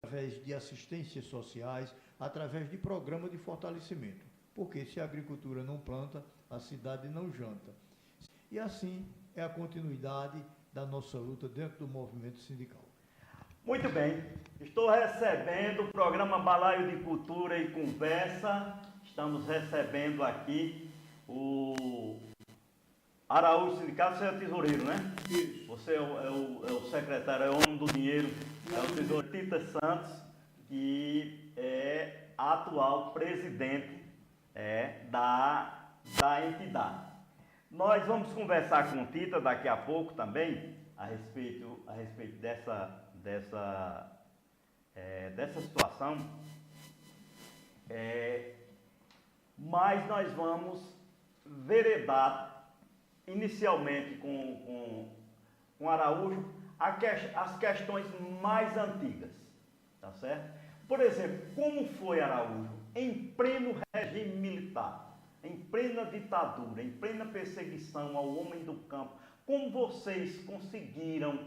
através de assistências sociais, através de programas de fortalecimento. Porque se a agricultura não planta, a cidade não janta. E assim é a continuidade da nossa luta dentro do movimento sindical. Muito bem, estou recebendo o programa Balaio de Cultura e Conversa. Estamos recebendo aqui o Araújo Sindicato, você é tesoureiro, né? Isso. Você é o secretário, é o homem do dinheiro, é o tesoureiro Tita Santos, que é atual presidente da entidade. Nós vamos conversar com o Tita daqui a pouco também a respeito dessa situação, mas nós vamos veredar inicialmente com Araújo as questões mais antigas, tá certo? Por exemplo, como foi, Araújo, em pleno regime militar, em plena ditadura, em plena perseguição ao homem do campo, como vocês conseguiram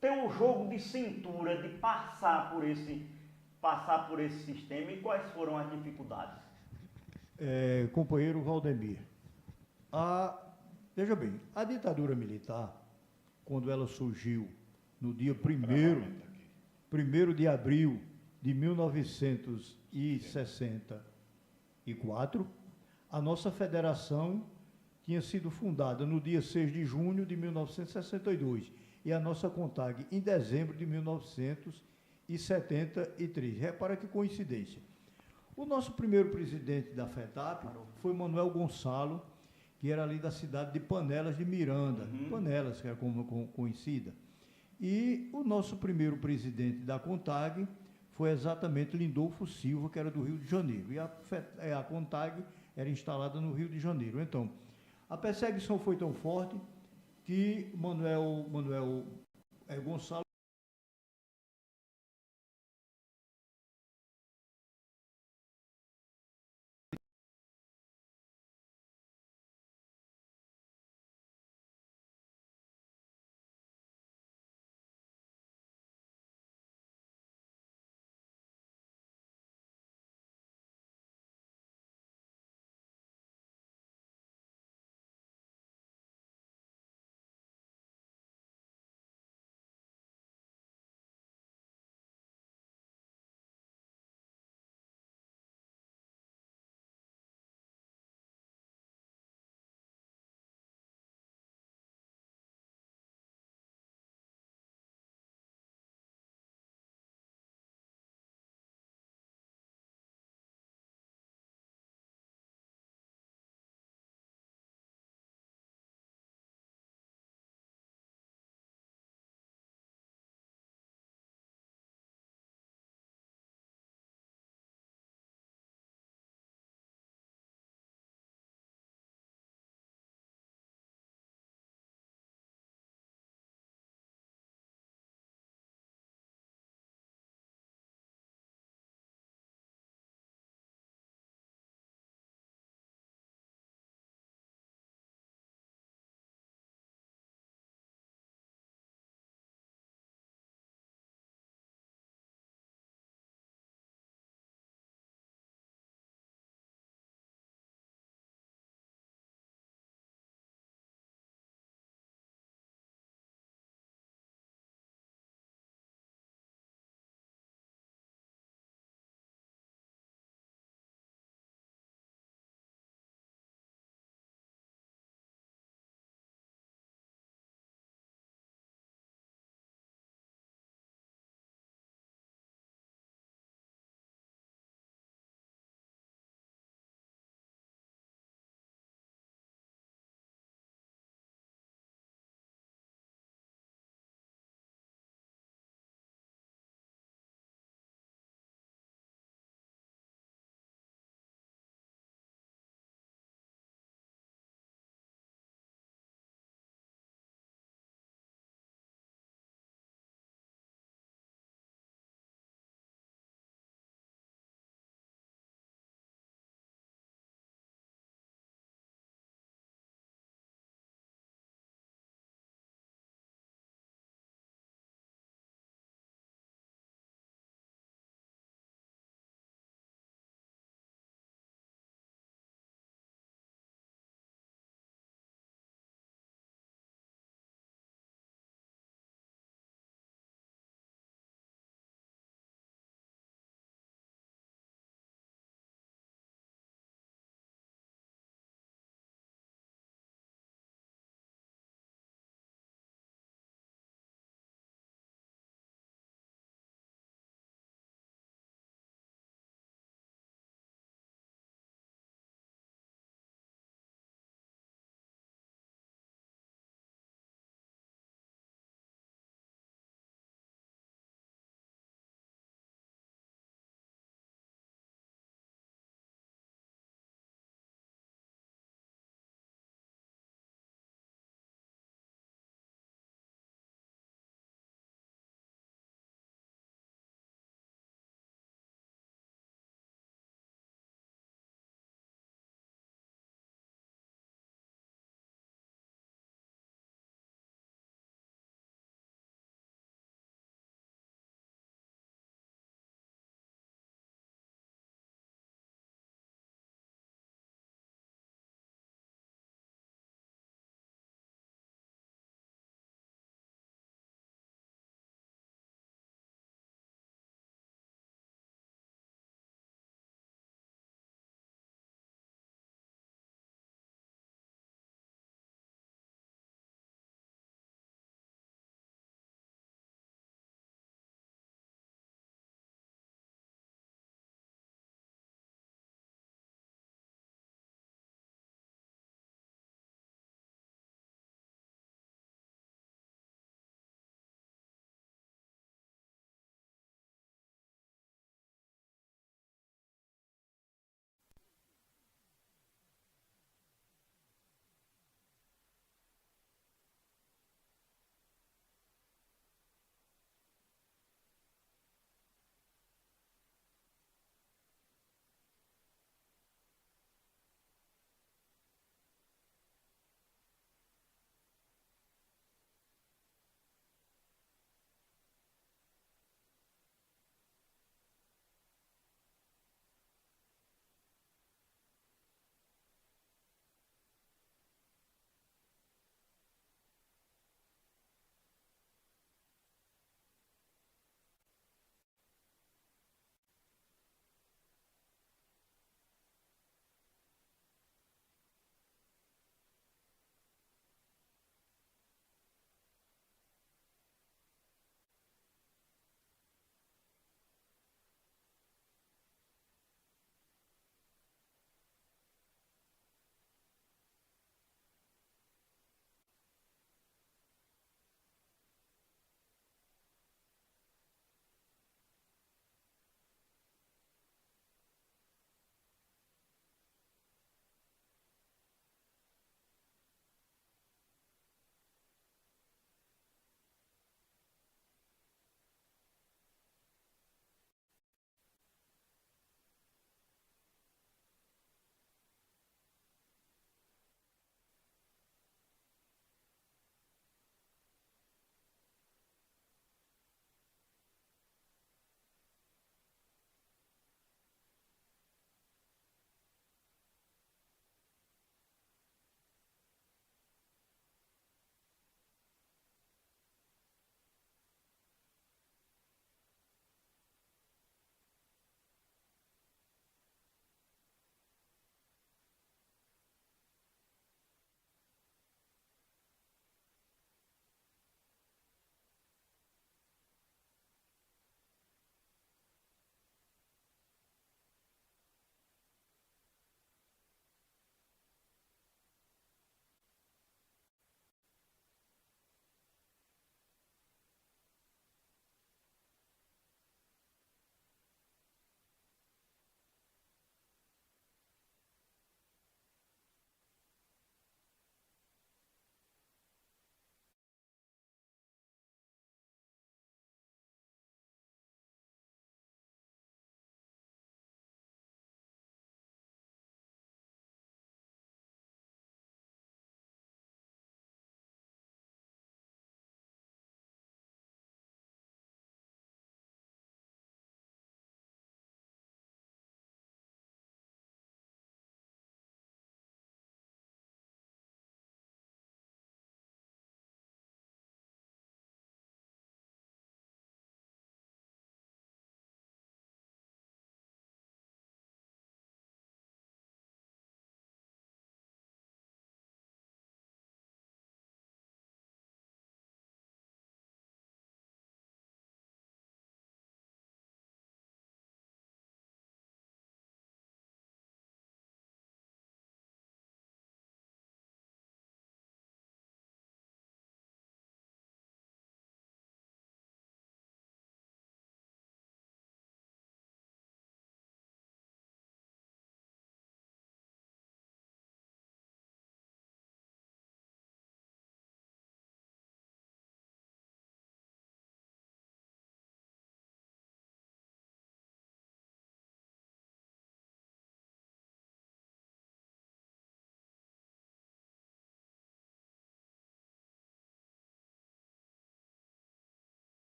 ter um jogo de cintura, de passar por esse sistema, e quais foram as dificuldades? Companheiro Valdemir, veja bem, a ditadura militar, quando ela surgiu no dia 1º de abril de 1964, a nossa federação tinha sido fundada no dia 6 de junho de 1962 e a nossa CONTAG em dezembro de 1973. Repara que coincidência. O nosso primeiro presidente da FETAP foi Manuel Gonçalo, que era ali da cidade de Panelas de Miranda, Panelas, que era como conhecida. E o nosso primeiro presidente da CONTAG foi exatamente Lindolfo Silva, que era do Rio de Janeiro. E a CONTAG era instalada no Rio de Janeiro. Então, a perseguição foi tão forte que Manuel Gonçalo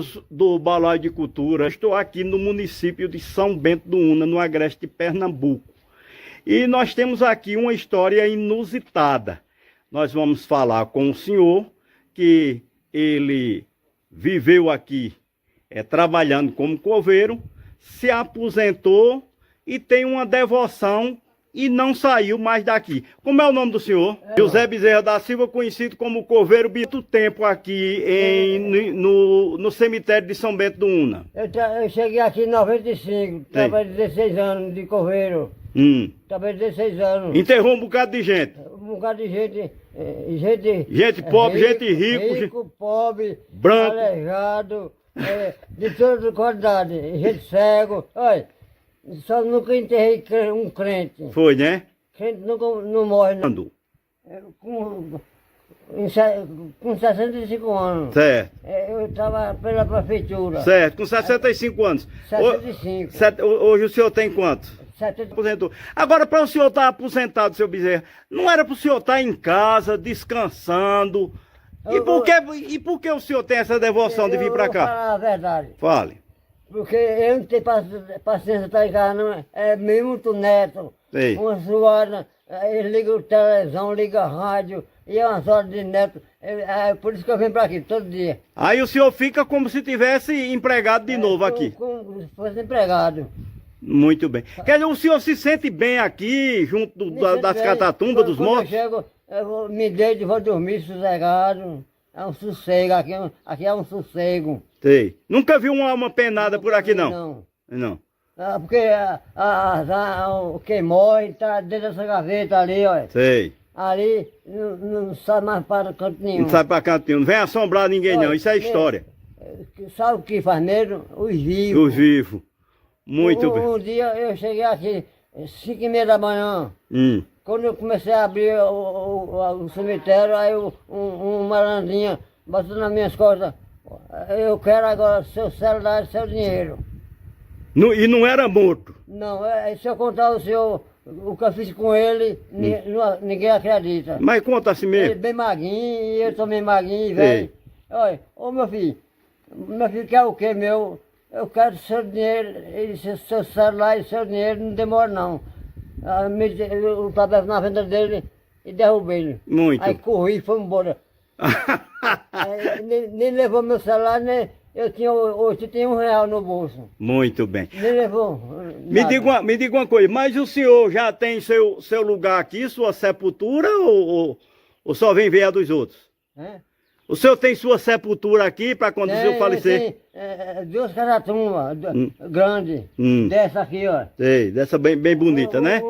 amigos do Balaio de Cultura, estou aqui no município de São Bento do Una, no agreste de Pernambuco. E nós temos aqui uma história inusitada. Nós vamos falar com o senhor, que ele viveu aqui trabalhando como coveiro, se aposentou e tem uma devoção e não saiu mais daqui. Como é o nome do senhor? José Bezerra da Silva, conhecido como Coveiro, muito tempo aqui no cemitério de São Bento do Una. Eu cheguei aqui em 95, trabalhei 16 anos de coveiro. Trabalhei 16 anos. Enterrou um bocado de gente. Um bocado de gente. Gente pobre, gente rico. Rico, pobre, branco. Aleijado, de toda qualidade. Gente cego. Olha, só nunca enterrei um crente. Foi, né? Crente nunca não morre, não. Quando? Com 65 anos. Certo. Eu estava pela prefeitura. Certo, com 65 anos. 65. Hoje o senhor tem quanto? 70. Aposentou. Agora, para o senhor estar aposentado, seu Bezerra, não era para o senhor estar em casa, descansando? E por que o senhor tem essa devoção de vir para cá? Eu vou falar a verdade. Fale. Porque eu não tenho paciência de estar em casa, não. É mesmo muito neto. Sei. Uma suada, ele liga a televisão, liga a rádio, e é umas horas de neto. É por isso que eu venho para aqui, todo dia. Aí o senhor fica como se tivesse empregado de novo aqui. Como se fosse empregado. Muito bem. Quer dizer, o senhor se sente bem aqui, junto das catatumbas, dos mortos? Quando eu chego, me deito e vou dormir sossegado. É um sossego, aqui é um sossego. Sei. Nunca viu uma alma penada por aqui, não? Não. Não. Porque quem morre está dentro dessa gaveta ali, olha. Sei. Ali não sai mais para canto nenhum. Não sai para canto nenhum. Não vem assombrar ninguém, Olha, não. Isso é história. Sabe o que faz medo? Os vivos. Os vivos. Muito bem. Um dia eu cheguei aqui, 5h30 da manhã. Quando eu comecei a abrir o cemitério, aí um malandrinho bateu nas minhas costas. Eu quero agora seu celular e seu dinheiro. E não era morto? Não, se eu contar ao senhor o que eu fiz com ele, ninguém acredita. Mas conta assim mesmo. Ele bem magrinho, e eu também magrinho, velho. Olha, ô meu filho quer o quê, meu? Eu quero seu dinheiro, seu celular e seu dinheiro, não demora não. Eu estava na venda dele e derrubei ele. Muito. Aí corri e foi embora. Nem levou meu celular, nem... Eu tinha R$1 no bolso. Muito bem. Nem levou. Me diga uma coisa, mas o senhor já tem seu lugar aqui, sua sepultura, ou só vem ver a dos outros? O senhor tem sua sepultura aqui para quando o senhor falecer? Tem 2 catatumbas grandes. Dessa aqui, ó. Sei, dessa bem bonita, né?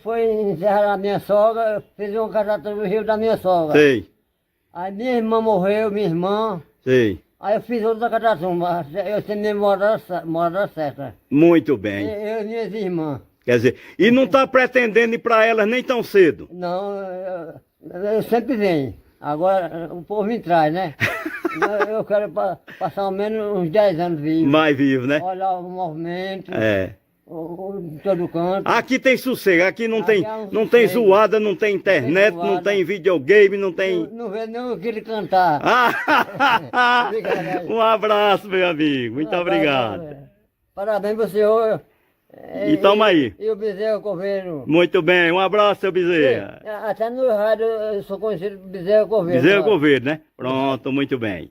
Foi enterrar a minha sogra, fiz uma catatumba no rio da minha sogra. Sei. Aí minha irmã morreu, minha irmã. Sei. Aí eu fiz outra catatumba, eu tenho minha morada certa. Muito bem. Eu e minhas irmãs. Quer dizer, e não está pretendendo ir para elas nem tão cedo? Não, eu sempre venho. Agora o povo me traz, né? Eu quero passar ao menos uns 10 anos vivo. Mais vivo, né? Olhar o movimento. Em todo canto. Aqui tem sossego, aqui não tem, é um não tem sossego. zoada, não tem internet, Não tem não tem videogame, não tem... Não vê nem aquele cantar. Um abraço, meu amigo. Muito obrigado. Parabéns pro senhor. E tamo aí. E o Bezerra Coveiro. Muito bem, um abraço, seu Bezerra. Até no rádio eu sou conhecido por Bezerra Coveiro. Bezerra Coveiro, né? Pronto, muito bem.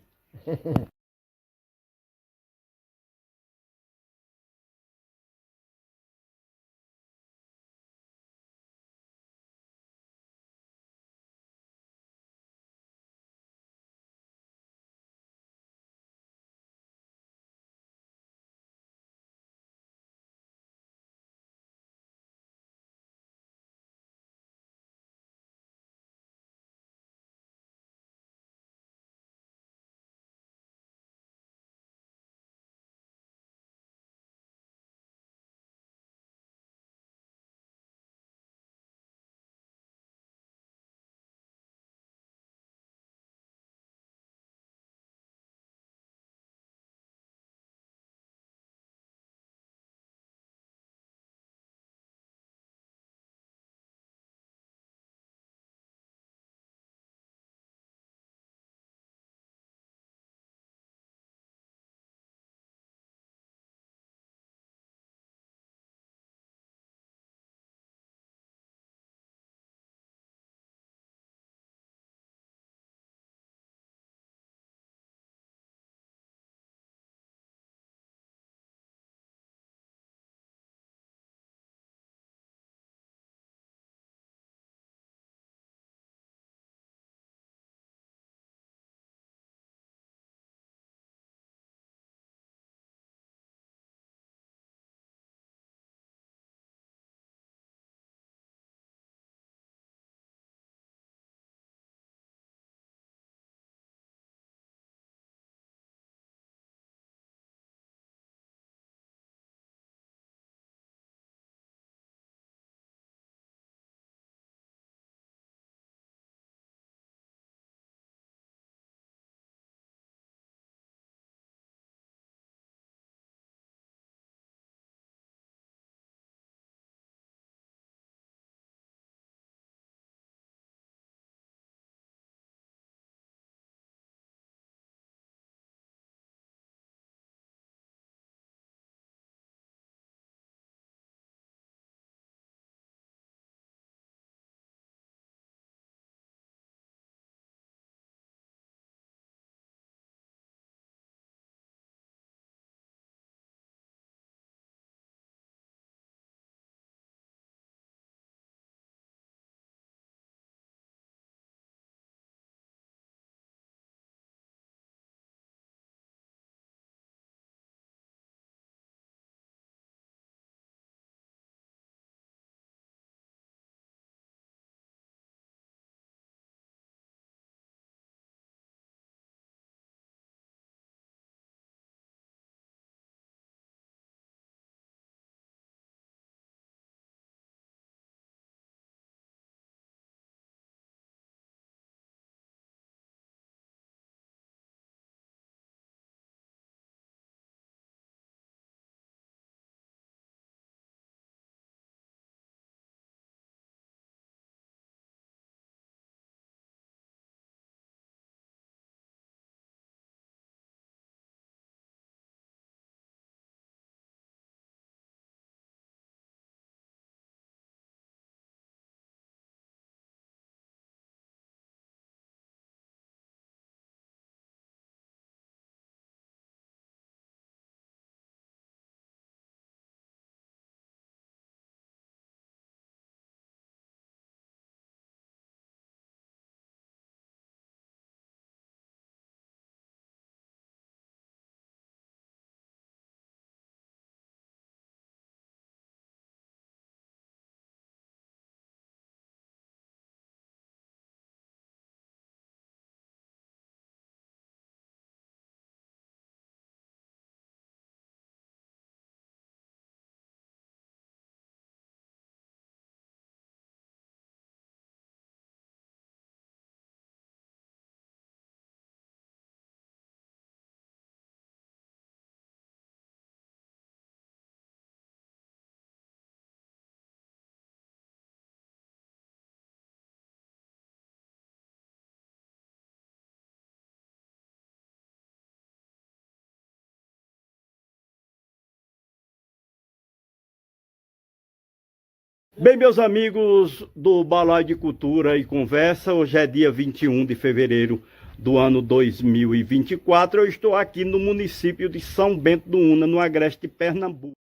Bem, meus amigos do Balaio de Cultura e Conversa, hoje é dia 21 de fevereiro do ano 2024. Eu estou aqui no município de São Bento do Una, no Agreste, Pernambuco.